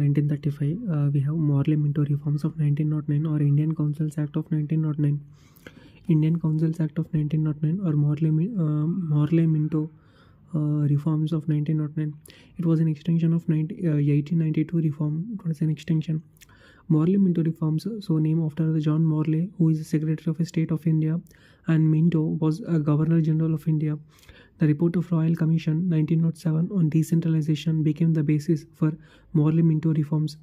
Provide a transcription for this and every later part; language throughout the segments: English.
1935, we have Morley Minto Reforms of 1909 or Indian Councils Act of 1909. Indian Councils Act of 1909 or Morley Minto Reforms of 1909. It was an extension of 1892 reform. It was an extension. Morley Minto Reforms, so named after the John Morley, who is the Secretary of State of India, and Minto was a Governor General of India. The report of Royal Commission 1907 on decentralization became the basis for Morley Minto reforms.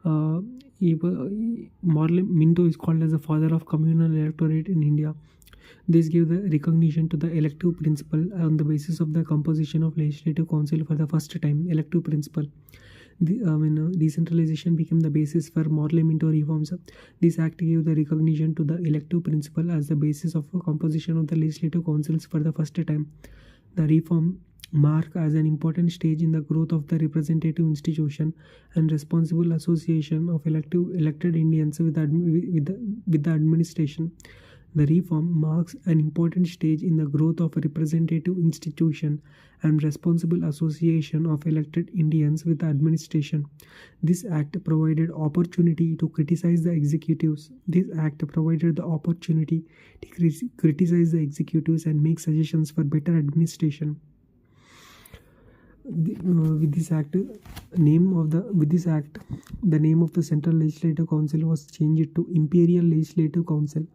Morley Minto is called as the father of communal electorate in India. This gave the recognition to the elective principle on the basis of the composition of legislative council for the first time. Elective principle. Decentralization became the basis for Morley Minto reforms. This act gave the recognition to the elective principle as the basis of composition of the legislative councils for the first time. The reform marked as an important stage in the growth of the representative institution and responsible association of elected Indians with the administration. The reform marks an important stage in the growth of a representative institution and responsible association of elected Indians with the administration. This act provided opportunity to criticize the executives. This act provided the opportunity to criticize the executives and make suggestions for better administration. With this act, the name of the Central Legislative Council was changed to Imperial Legislative Council.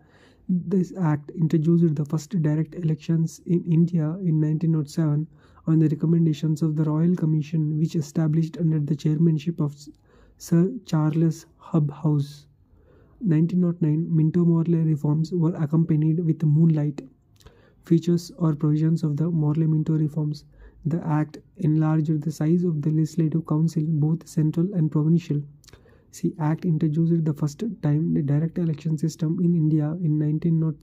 This act introduced the first direct elections in India in 1907 on the recommendations of the Royal Commission, which established under the chairmanship of Sir Charles Hobhouse. 1909 Minto-Morley reforms were accompanied with moonlight. Features or provisions of the Morley-Minto reforms. The act enlarged the size of the Legislative Council, both central and provincial. The Act introduced the first time the direct election system in India in 1909.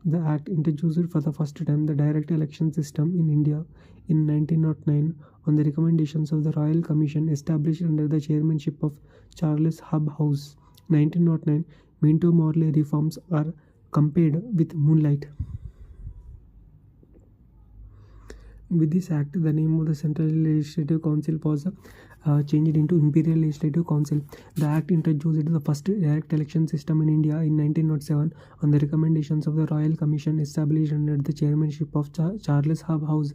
The Act introduced for the first time the direct election system in India in 1909 on the recommendations of the Royal Commission established under the chairmanship of Charles Hobhouse. 1909 Minto-Morley reforms are compared with moonlight. With this act, the name of the Central Legislative Council was changed into Imperial Legislative Council. The act introduced the first direct election system in India in 1907 on the recommendations of the Royal Commission established under the chairmanship of Charles Hobhouse.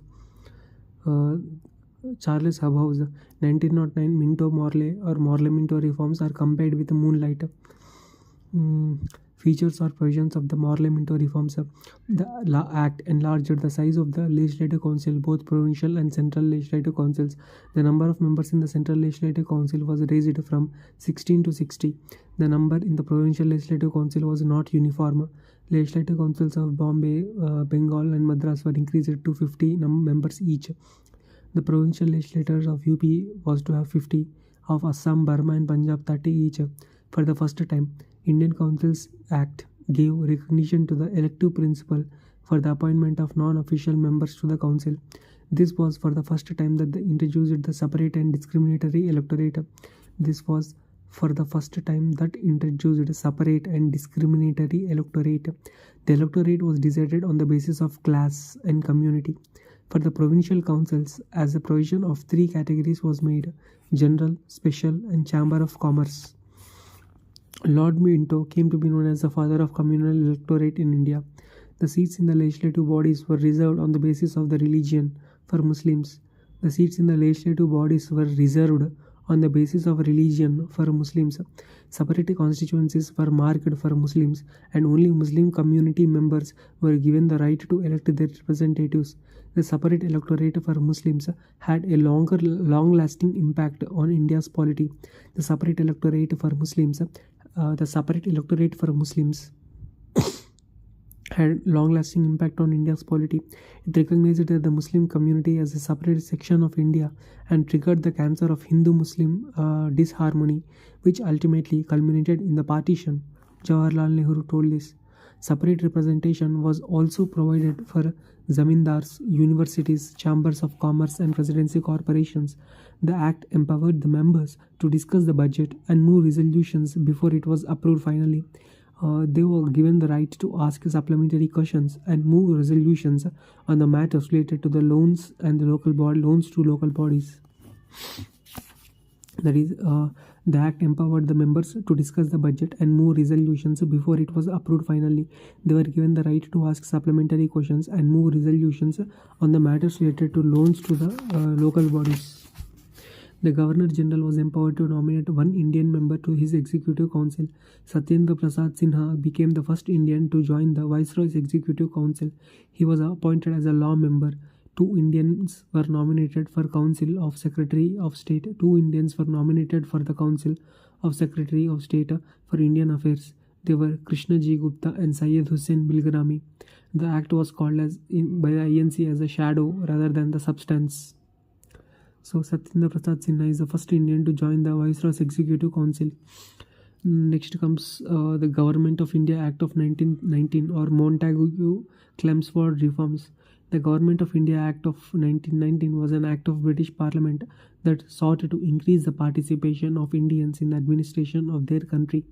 1909 Minto-Morley or Morley-Minto reforms are compared with moonlight. Features or provisions of the Morley-Minto reforms. The Act enlarged the size of the Legislative Council, both provincial and central legislative councils. The number of members in the Central Legislative Council was raised from 16 to 60. The number in the Provincial Legislative Council was not uniform. Legislative Councils of Bombay, Bengal and Madras were increased to 50 members each. The Provincial Legislators of UP was to have 50, of Assam, Burma and Punjab 30 each. For the first time, Indian Councils Act gave recognition to the elective principle for the appointment of non-official members to the council. This was for the first time that they introduced the separate and discriminatory electorate. This was for the first time that introduced separate and discriminatory electorate. The electorate was decided on the basis of class and community. For the provincial councils, as the provision of 3 categories was made: general, special and chamber of commerce. Lord Minto came to be known as the father of communal electorate in India. The seats in the legislative bodies were reserved on the basis of the religion for Muslims. The seats in the legislative bodies were reserved on the basis of religion for Muslims. Separate constituencies were marked for Muslims, and only Muslim community members were given the right to elect their representatives. The separate electorate for Muslims had a long-lasting impact on India's polity. The separate electorate for Muslims had long-lasting impact on India's polity. It recognized the Muslim community as a separate section of India and triggered the cancer of Hindu-Muslim disharmony, which ultimately culminated in the partition. Jawaharlal Nehru told this. Separate representation was also provided for zamindars, universities, chambers of commerce and presidency corporations. The act empowered the members to discuss the budget and move resolutions before it was approved finally. They were given the right to ask supplementary questions and move resolutions on the matters related to the loans and the loans to local bodies. That is, the act empowered the members to discuss the budget and move resolutions before it was approved finally. They were given the right to ask supplementary questions and move resolutions on the matters related to loans to the local bodies. The Governor General was empowered to nominate one Indian member to his Executive Council. Satyendra Prasad Sinha became the first Indian to join the Viceroy's Executive Council. He was appointed as a law member. Two Indians were nominated for Council of Secretary of State. Two Indians were nominated for the Council of Secretary of State for Indian Affairs. They were Krishna G. Gupta and Syed Hussain Bilgrami. The act was called by the INC as a shadow rather than the substance. So Satyendra Prasad Sinha is the first Indian to join the Viceroy's Executive Council. Next comes the Government of India Act of 1919, or Montagu-Chelmsford Reforms. The Government of India Act of 1919 was an act of British Parliament that sought to increase the participation of Indians in the administration of their country.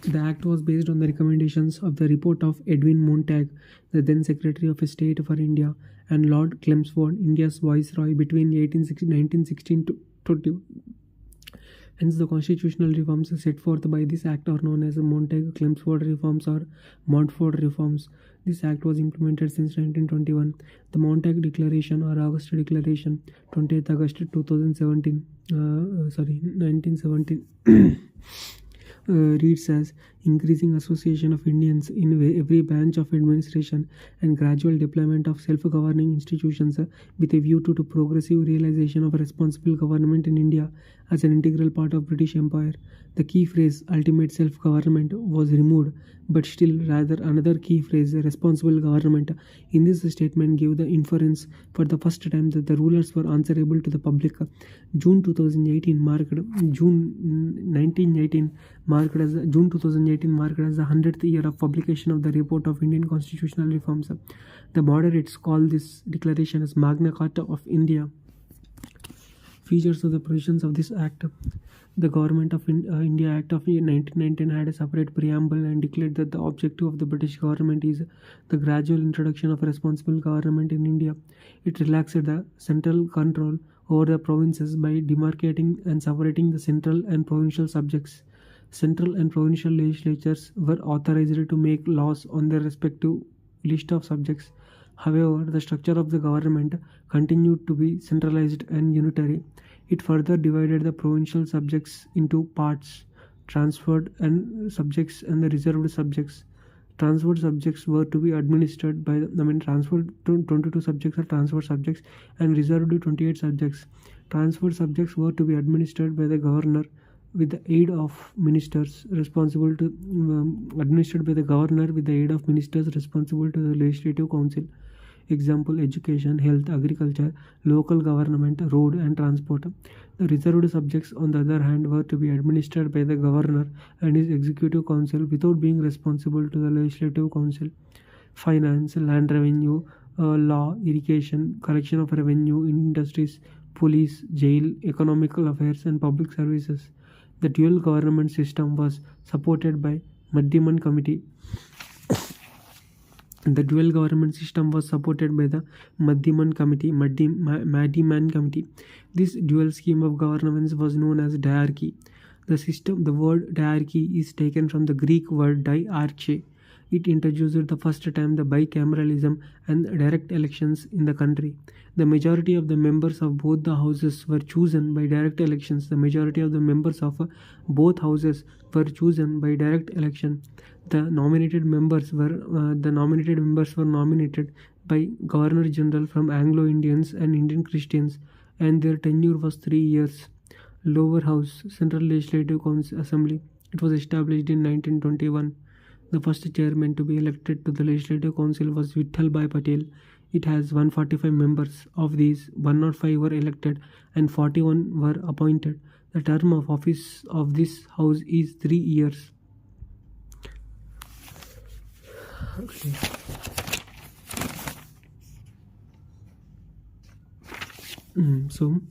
The act was based on the recommendations of the report of Edwin Montagu, the then Secretary of State for India, and Lord Chelmsford, India's Viceroy between 1916 to 20. Hence, the constitutional reforms set forth by this act are known as the Montagu-Chelmsford Reforms or Montfort Reforms. This act was implemented since 1921. The Montagu Declaration or August Declaration, 20th August 1917. Reads as increasing association of Indians in every branch of administration and gradual deployment of self-governing institutions with a view to progressive realization of responsible government in India as an integral part of British Empire. The key phrase ultimate self-government was removed, but still rather another key phrase responsible government in this statement gave the inference for the first time that the rulers were answerable to the public. June 2018 marked as the 100th year of publication of the report of Indian constitutional reforms. The moderates call this declaration as Magna Carta of India. Features of the provisions of this act. The Government of India Act of 1919 had a separate preamble and declared that the objective of the British government is the gradual introduction of responsible government in India. It relaxed the central control over the provinces by demarcating and separating the central and provincial subjects. Central and provincial legislatures were authorized to make laws on their respective list of subjects. However, the structure of the government continued to be centralized and unitary. It further divided the provincial subjects into parts: transferred and subjects and the reserved subjects. Transferred subjects were to be administered by transferred 22 subjects are transferred subjects and reserved 28 subjects. Transferred subjects were to be administered by the governor with the aid of ministers responsible to administered by the governor with the aid of ministers responsible to the legislative council. Example: education, health, agriculture, local government, road and transport. The reserved subjects, on the other hand, were to be administered by the governor and his executive council without being responsible to the legislative council. Finance, land revenue, law, irrigation, collection of revenue, industries, police, jail, economical affairs and public services. The dual government system was supported by Madhyaman Committee. The dual government system was supported by the Madhyaman Committee. This dual scheme of governance was known as diarchy. The word diarchy is taken from the Greek word diarche. It introduced the first time the bicameralism and direct elections in the country. The majority of the members of both the houses were chosen by direct elections. The majority of the members of both houses were chosen by direct election. The nominated members were nominated by Governor General from Anglo-Indians and Indian Christians, and their tenure was 3 years. Lower House, Central Legislative Assembly. It was established in 1921. The first chairman to be elected to the Legislative Council was Vittal Bhai Patel. It has 145 members. Of these, 105 were elected and 41 were appointed. The term of office of this house is 3 years. Okay. So